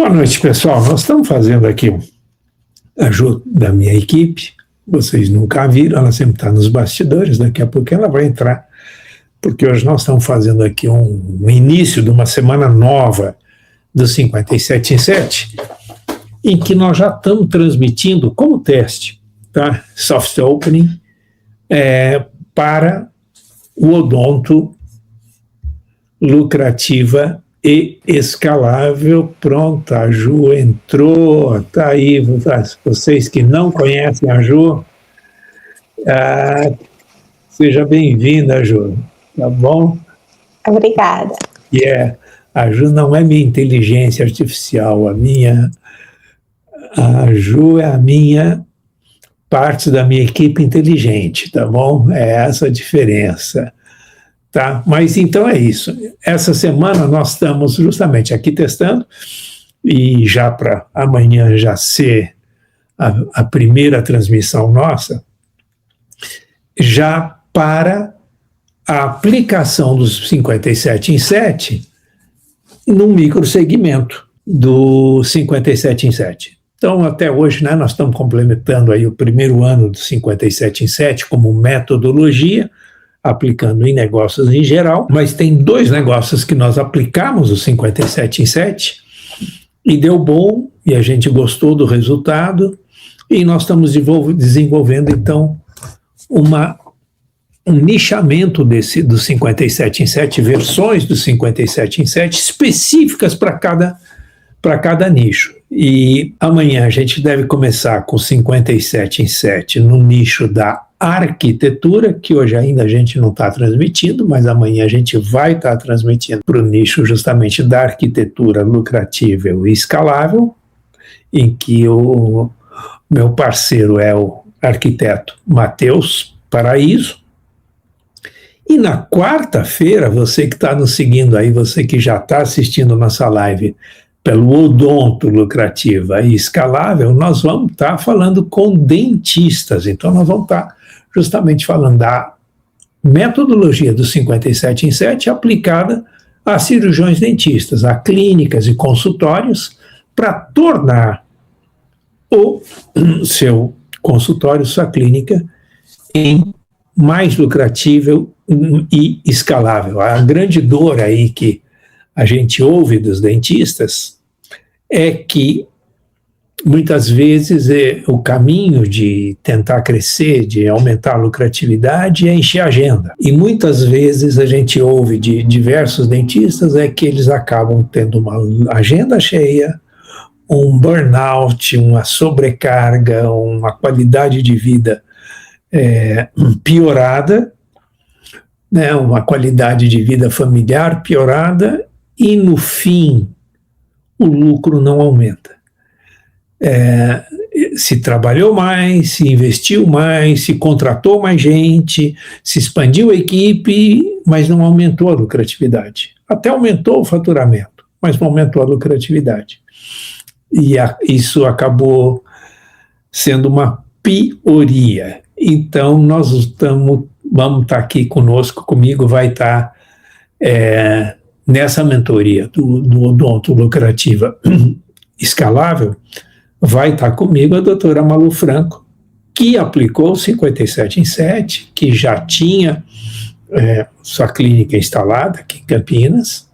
Boa noite, pessoal. Nós estamos fazendo aqui ajuda da minha equipe. Vocês nunca a viram, ela sempre está nos bastidores. Daqui a pouco ela vai entrar, porque hoje nós estamos fazendo aqui um início de uma semana nova do 57 em 7, em que nós já estamos transmitindo como teste, tá? Soft Opening para o odonto lucrativa e escalável. Pronto, a Ju entrou, está aí. Vocês que não conhecem a Ju, seja bem-vinda, Ju, tá bom? Obrigada. A Ju não é minha inteligência artificial, a Ju é a minha parte da minha equipe inteligente, tá bom? É essa a diferença. Tá? Mas então é isso. Essa semana nós estamos justamente aqui testando, e já para amanhã já ser a primeira transmissão nossa, já para a aplicação dos 57 em 7 no microsegmento do 57 em 7. Então, até hoje, né, nós estamos complementando aí o primeiro ano do 57 em 7 como metodologia, aplicando em negócios em geral, mas tem dois negócios que nós aplicamos o 57 em 7 e deu bom, e a gente gostou do resultado, e nós estamos desenvolvendo então um nichamento do 57 em 7, versões do 57 em 7 específicas para cada nicho. E amanhã a gente deve começar com 57 em 7 no nicho da arquitetura, que hoje ainda a gente não está transmitindo, mas amanhã a gente vai estar transmitindo para o nicho justamente da arquitetura lucrativa e escalável, em que o meu parceiro é o arquiteto Matheus Paraíso. E na quarta-feira, você que está nos seguindo aí, você que já está assistindo nossa live pelo odonto lucrativa e escalável, nós vamos estar falando com dentistas. Então nós vamos estar justamente falando da metodologia do 57 em 7 aplicada a cirurgiões dentistas, a clínicas e consultórios, para tornar o seu consultório, sua clínica, em mais lucratível e escalável. A grande dor aí que a gente ouve dos dentistas é que muitas vezes o caminho de tentar crescer, de aumentar a lucratividade, é encher a agenda. E muitas vezes a gente ouve de diversos dentistas que eles acabam tendo uma agenda cheia, um burnout, uma sobrecarga, uma qualidade de vida piorada, né, uma qualidade de vida familiar piorada, e no fim o lucro não aumenta. Se trabalhou mais, se investiu mais, se contratou mais gente, se expandiu a equipe, mas não aumentou a lucratividade. Até aumentou o faturamento, mas não aumentou a lucratividade. E isso acabou sendo uma pioria. Então, nós vamos estar aqui comigo vai estar nessa mentoria do odonto lucrativa escalável, vai estar comigo a doutora Malu Franco, que aplicou o 57 em 7, que já tinha sua clínica instalada aqui em Campinas,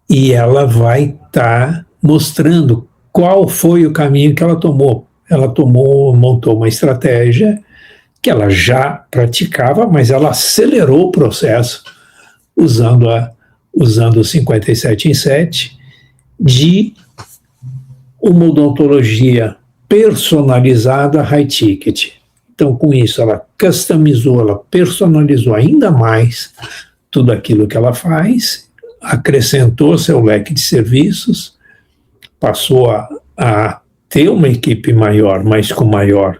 e ela vai estar mostrando qual foi o caminho que ela tomou. Ela montou uma estratégia que ela já praticava, mas ela acelerou o processo usando o 57 em 7 de uma odontologia personalizada high ticket. Então, com isso, ela customizou, ela personalizou ainda mais tudo aquilo que ela faz, acrescentou seu leque de serviços, passou a ter uma equipe maior, mas com maior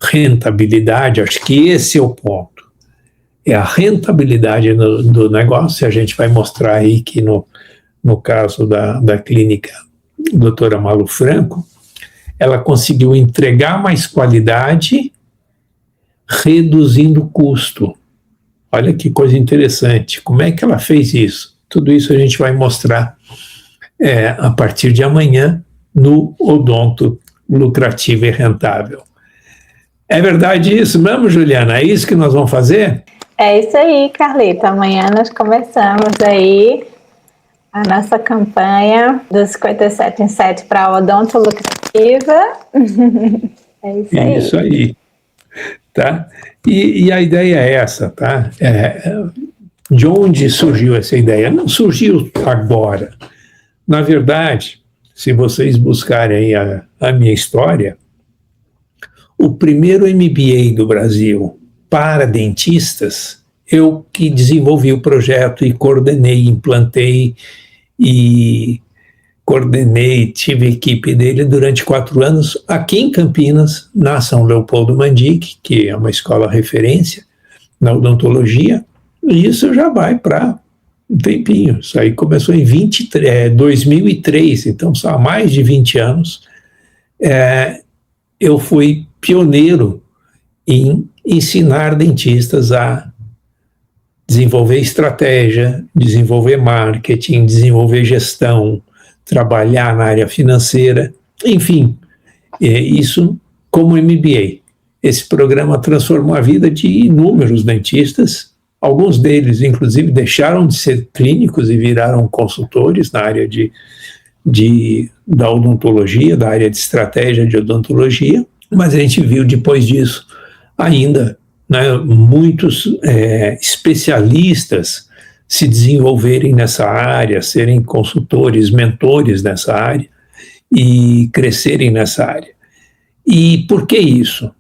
rentabilidade. Acho que esse é o ponto. É a rentabilidade do negócio. A gente vai mostrar aí que no caso da clínica doutora Malu Franco, ela conseguiu entregar mais qualidade, reduzindo o custo. Olha que coisa interessante. Como é que ela fez isso? Tudo isso a gente vai mostrar a partir de amanhã no Odonto Lucrativo e Rentável. É verdade isso mesmo, Juliana? É isso que nós vamos fazer? É isso aí, Carlito. Amanhã nós começamos aí a nossa campanha do 57 em 7 para a Odonto Lucrativa. É isso aí. Isso aí. Tá? E a ideia é essa, tá? De onde surgiu essa ideia? Não surgiu agora. Na verdade, se vocês buscarem a minha história, o primeiro MBA do Brasil para dentistas, eu que desenvolvi o projeto e coordenei, implantei e coordenei, tive equipe dele durante 4 anos aqui em Campinas, na São Leopoldo Mandic, que é uma escola referência na odontologia, e isso já vai para um tempinho. Isso aí começou em 2003, então só há mais de 20 anos. Eu fui pioneiro em ensinar dentistas a desenvolver estratégia, desenvolver marketing, desenvolver gestão, trabalhar na área financeira, enfim, isso como MBA. Esse programa transformou a vida de inúmeros dentistas, alguns deles, inclusive, deixaram de ser clínicos e viraram consultores na área da odontologia, da área de estratégia de odontologia, mas a gente viu depois disso ainda, né, muitos especialistas se desenvolverem nessa área, serem consultores, mentores nessa área e crescerem nessa área. E por que isso?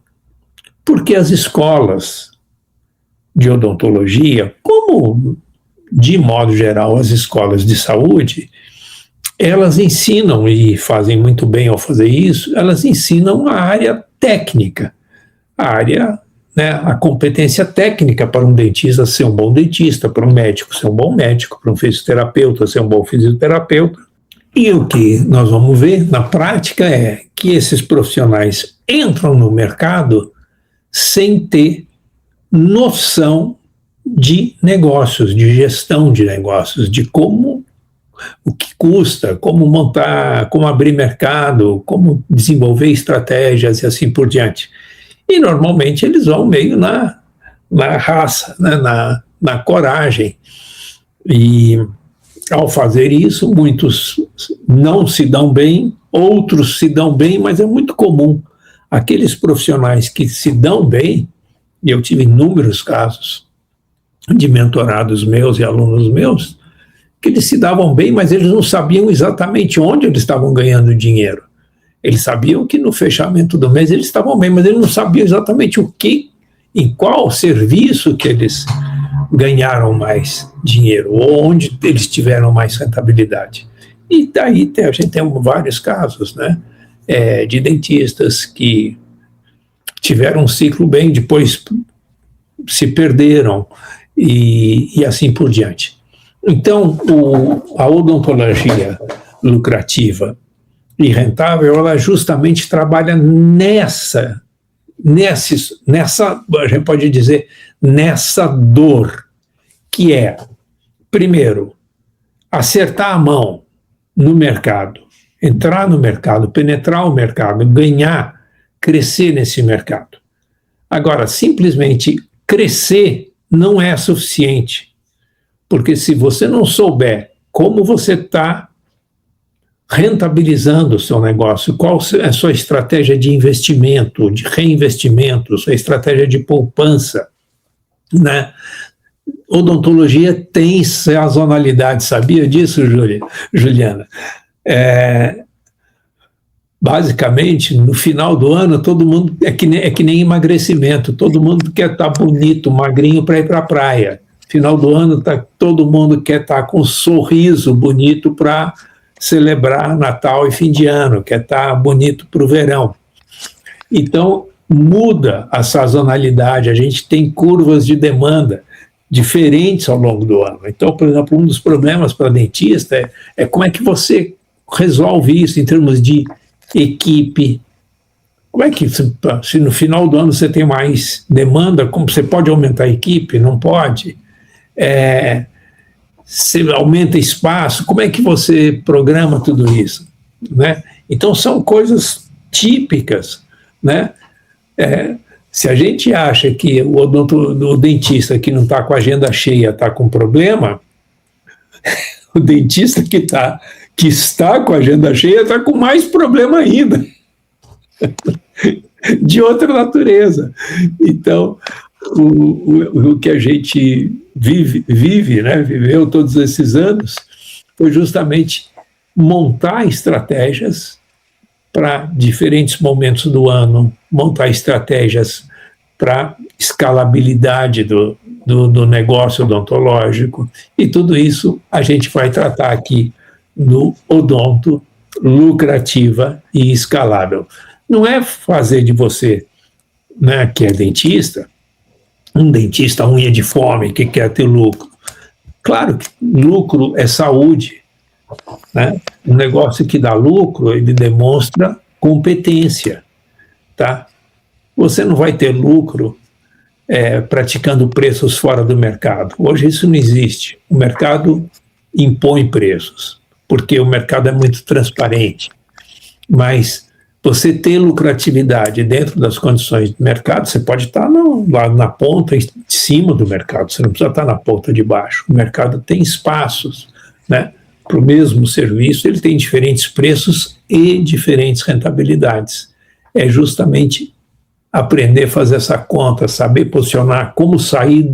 Porque as escolas de odontologia, como de modo geral as escolas de saúde, elas ensinam, e fazem muito bem ao fazer isso, elas ensinam a área técnica, a área, né, a competência técnica para um dentista ser um bom dentista, para um médico ser um bom médico, para um fisioterapeuta ser um bom fisioterapeuta. E o que nós vamos ver na prática é que esses profissionais entram no mercado sem ter noção de negócios, de gestão de negócios, de como, o que custa, como montar, como abrir mercado, como desenvolver estratégias e assim por diante. E normalmente eles vão meio na raça, né, na coragem. E ao fazer isso, muitos não se dão bem, outros se dão bem, mas é muito comum aqueles profissionais que se dão bem, e eu tive inúmeros casos de mentorados meus e alunos meus, que eles se davam bem, mas eles não sabiam exatamente onde eles estavam ganhando dinheiro. Eles sabiam que no fechamento do mês eles estavam bem, mas eles não sabiam exatamente o que, em qual serviço que eles ganharam mais dinheiro, ou onde eles tiveram mais rentabilidade. E daí a gente tem vários casos, né, de dentistas que tiveram um ciclo bem, depois se perderam e assim por diante. Então, a odontologia lucrativa e rentável, ela justamente trabalha nessa, a gente pode dizer, nessa dor, que é, primeiro, acertar a mão no mercado, entrar no mercado, penetrar o mercado, ganhar, crescer nesse mercado. Agora, simplesmente crescer não é suficiente, porque se você não souber como você está rentabilizando o seu negócio, qual é a sua estratégia de investimento, de reinvestimento, sua estratégia de poupança, né? Odontologia tem sazonalidade, sabia disso, Juliana? Basicamente, no final do ano, todo mundo é que nem emagrecimento, todo mundo quer estar bonito, magrinho para ir para a praia. Final do ano, todo mundo quer estar com um sorriso bonito para celebrar Natal e fim de ano, quer estar bonito para o verão. Então, muda a sazonalidade, a gente tem curvas de demanda diferentes ao longo do ano. Então, por exemplo, um dos problemas para dentista é como é que você resolve isso em termos de equipe. Como é que, se no final do ano você tem mais demanda, como você pode aumentar a equipe? Não pode. Você aumenta espaço? Como é que você programa tudo isso? Né? Então, são coisas típicas, né? Se a gente acha que o dentista que não está com a agenda cheia está com problema, o dentista que está com a agenda cheia está com mais problema ainda, de outra natureza. Então, o que a gente viveu todos esses anos, foi justamente montar estratégias para diferentes momentos do ano, montar estratégias para escalabilidade do negócio odontológico, e tudo isso a gente vai tratar aqui no Odonto Lucrativa e Escalável. Não é fazer de você, né, que é dentista, um dentista unha de fome que quer ter lucro. Claro que lucro é saúde, né? Um negócio que dá lucro, ele demonstra competência, tá? Você não vai ter lucro praticando preços fora do mercado. Hoje isso não existe. O mercado impõe preços, porque o mercado é muito transparente. Mas você ter lucratividade dentro das condições de mercado, você pode estar lá na ponta de cima do mercado, você não precisa estar na ponta de baixo. O mercado tem espaços, né? Para o mesmo serviço, ele tem diferentes preços e diferentes rentabilidades. É justamente aprender a fazer essa conta, saber posicionar, como sair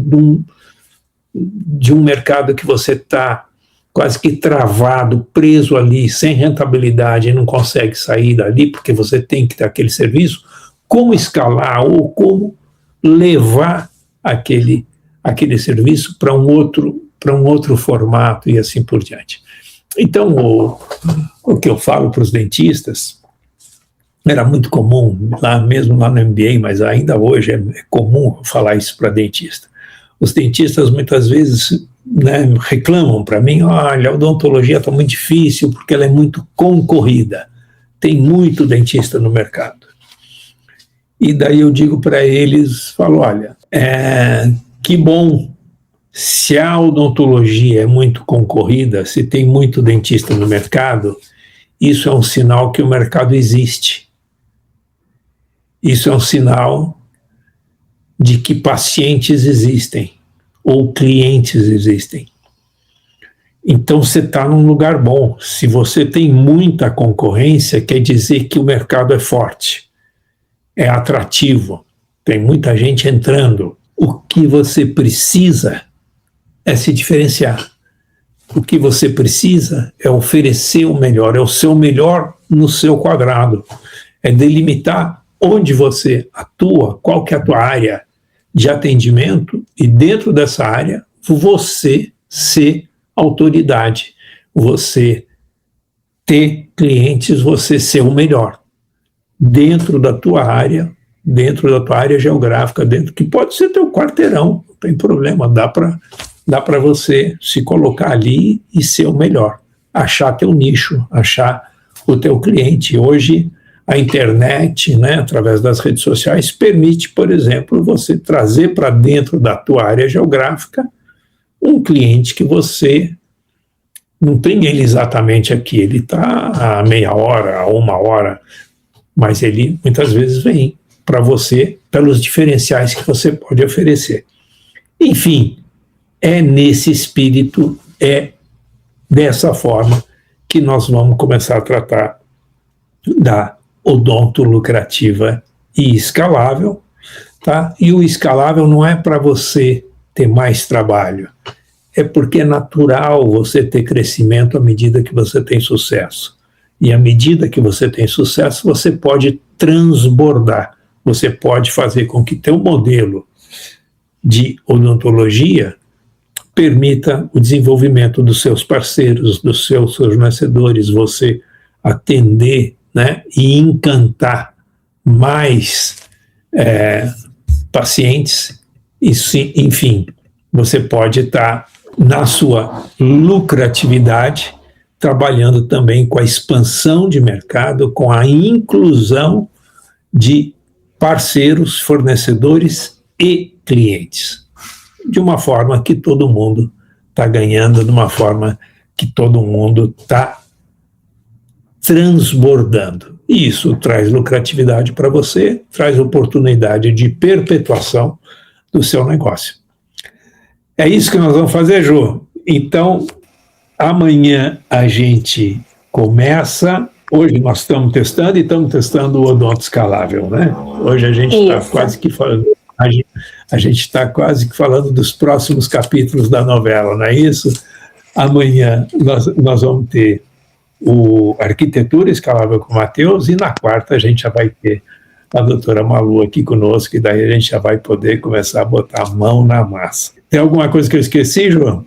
de um mercado que você está quase que travado, preso ali, sem rentabilidade, e não consegue sair dali porque você tem que ter aquele serviço, como escalar ou como levar aquele serviço para um outro formato e assim por diante. Então, o que eu falo para os dentistas, era muito comum, mesmo lá no MBA, mas ainda hoje é comum falar isso para dentista. Os dentistas muitas vezes, né, reclamam para mim: olha, a odontologia está muito difícil porque ela é muito concorrida, tem muito dentista no mercado. E daí eu digo para eles, falo: olha, que bom, se a odontologia é muito concorrida, se tem muito dentista no mercado, isso é um sinal que o mercado existe. Isso é um sinal de que pacientes existem ou clientes existem. Então você está num lugar bom. Se você tem muita concorrência, quer dizer que o mercado é forte, é atrativo, tem muita gente entrando. O que você precisa é se diferenciar. O que você precisa é oferecer o melhor, é o seu melhor no seu quadrado, é delimitar onde você atua, qual que é a tua área de atendimento, e dentro dessa área você ser autoridade, você ter clientes, você ser o melhor dentro da tua área geográfica, que pode ser teu quarteirão, não tem problema, dá para você se colocar ali e ser o melhor, achar teu nicho, achar o teu cliente. Hoje a internet, né, através das redes sociais, permite, por exemplo, você trazer para dentro da tua área geográfica um cliente que você não tem ele exatamente aqui, ele está a meia hora, a uma hora, mas ele muitas vezes vem para você pelos diferenciais que você pode oferecer. Enfim, é nesse espírito, é dessa forma que nós vamos começar a tratar da odonto lucrativa e escalável, tá? E o escalável não é para você ter mais trabalho, é porque é natural você ter crescimento à medida que você tem sucesso. E à medida que você tem sucesso, você pode transbordar, você pode fazer com que teu modelo de odontologia permita o desenvolvimento dos seus parceiros, dos seus fornecedores, você atender, né, e encantar mais pacientes. E, enfim, você pode estar na sua lucratividade, trabalhando também com a expansão de mercado, com a inclusão de parceiros, fornecedores e clientes, de uma forma que todo mundo está ganhando de uma forma que todo mundo está transbordando. E isso traz lucratividade para você, traz oportunidade de perpetuação do seu negócio. É isso que nós vamos fazer, Ju. Então, amanhã a gente começa. Hoje nós estamos testando o odonto escalável, né? Hoje a gente está quase que falando. A gente está quase que falando dos próximos capítulos da novela, não é isso? Amanhã nós vamos ter o Arquitetura Escalável com o Matheus, e na quarta a gente já vai ter a doutora Malu aqui conosco, e daí a gente já vai poder começar a botar a mão na massa. Tem alguma coisa que eu esqueci, João?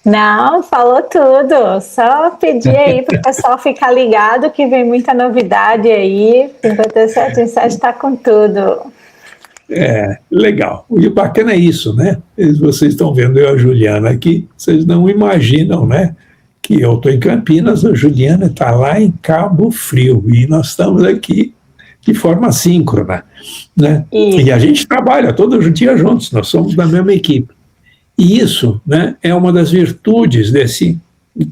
Não, falou tudo. Só pedir aí para o pessoal ficar ligado que vem muita novidade aí. 57 em 7 está com tudo. Legal. E o bacana é isso, né? Vocês estão vendo eu e a Juliana aqui, vocês não imaginam, né? Que eu estou em Campinas, a Juliana está lá em Cabo Frio, e nós estamos aqui de forma síncrona, né? E a gente trabalha todo dia juntos, nós somos da mesma equipe. E isso, né, é uma das virtudes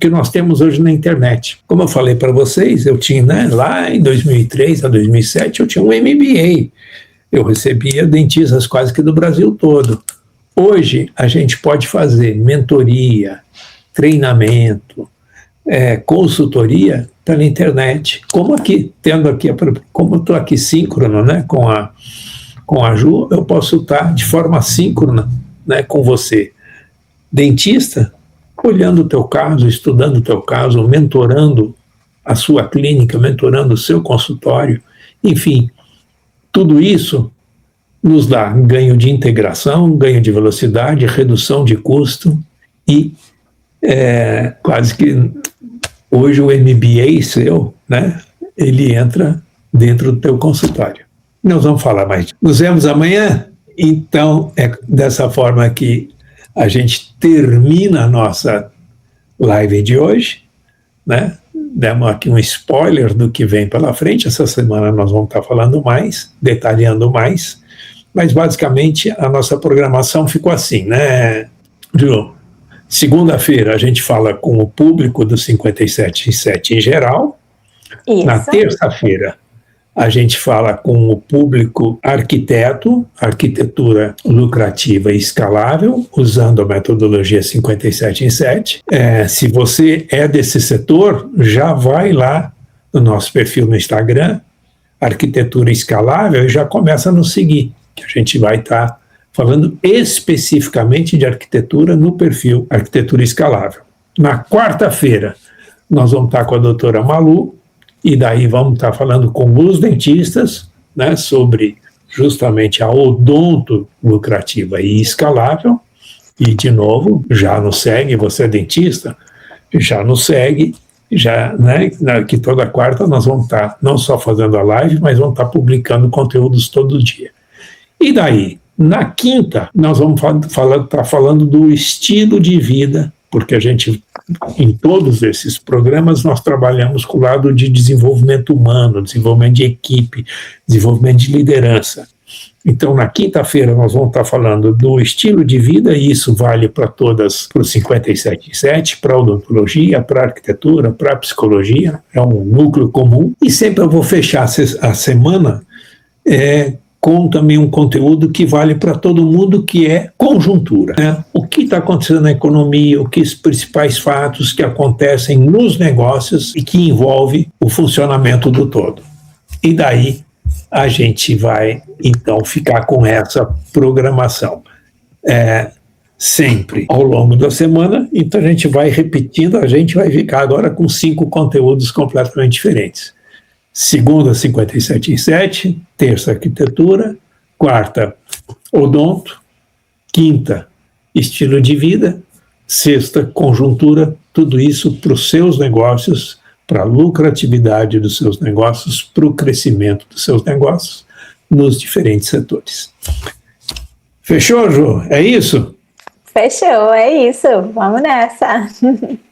que nós temos hoje na internet. Como eu falei para vocês, eu tinha, né, lá em 2003 a 2007, eu tinha um MBA. Eu recebia dentistas quase que do Brasil todo. Hoje, a gente pode fazer mentoria, treinamento, consultoria pela internet. Como aqui, como eu estou aqui síncrono, né, com a Ju, eu posso estar de forma síncrona, né, com você. Dentista, olhando o teu caso, estudando o teu caso, mentorando a sua clínica, mentorando o seu consultório, enfim. Tudo isso nos dá ganho de integração, ganho de velocidade, redução de custo e quase que hoje o MBA seu, né, ele entra dentro do teu consultório. Nós vamos falar mais. Nos vemos amanhã? Então, é dessa forma que a gente termina a nossa live de hoje, né? Demos aqui um spoiler do que vem pela frente. Essa semana nós vamos estar falando mais, detalhando mais, mas basicamente a nossa programação ficou assim, né, Ju? Segunda-feira a gente fala com o público do 57 em 7 em geral. Isso. Na terça-feira a gente fala com o público arquiteto, arquitetura lucrativa e escalável, usando a metodologia 57 em 7. Se você é desse setor, já vai lá no nosso perfil no Instagram, Arquitetura Escalável, e já começa a nos seguir, que a gente vai estar falando especificamente de arquitetura no perfil Arquitetura Escalável. Na quarta-feira, nós vamos estar com a doutora Malu, e daí vamos estar falando com os dentistas, né, sobre justamente a odonto lucrativa e escalável. E, de novo, já nos segue, você é dentista, já nos segue, já, né, que toda quarta nós vamos estar não só fazendo a live, mas vamos estar publicando conteúdos todo dia. E daí, na quinta, nós vamos estar falando do estilo de vida, porque a gente, em todos esses programas, nós trabalhamos com o lado de desenvolvimento humano, desenvolvimento de equipe, desenvolvimento de liderança. Então, na quinta-feira, nós vamos estar falando do estilo de vida, e isso vale para todas, para o 57 em 7, para a odontologia, para a arquitetura, para a psicologia, é um núcleo comum. E sempre eu vou fechar a semana com também um conteúdo que vale para todo mundo, que é conjuntura, né? O que está acontecendo na economia, o que os principais fatos que acontecem nos negócios e que envolve o funcionamento do todo. E daí a gente vai, então, ficar com essa programação sempre ao longo da semana. Então a gente vai repetindo, a gente vai ficar agora com 5 conteúdos completamente diferentes. Segunda, 57 em 7, terça, arquitetura, quarta, odonto, quinta, estilo de vida, sexta, conjuntura, tudo isso para os seus negócios, para a lucratividade dos seus negócios, para o crescimento dos seus negócios nos diferentes setores. Fechou, Ju? É isso? Fechou, é isso. Vamos nessa.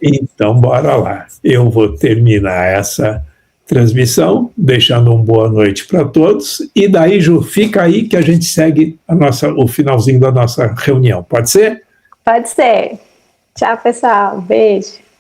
Então, bora lá. Eu vou terminar essa transmissão, deixando uma boa noite para todos, e daí, Ju, fica aí que a gente segue o finalzinho da nossa reunião, pode ser? Pode ser. Tchau, pessoal. Beijo.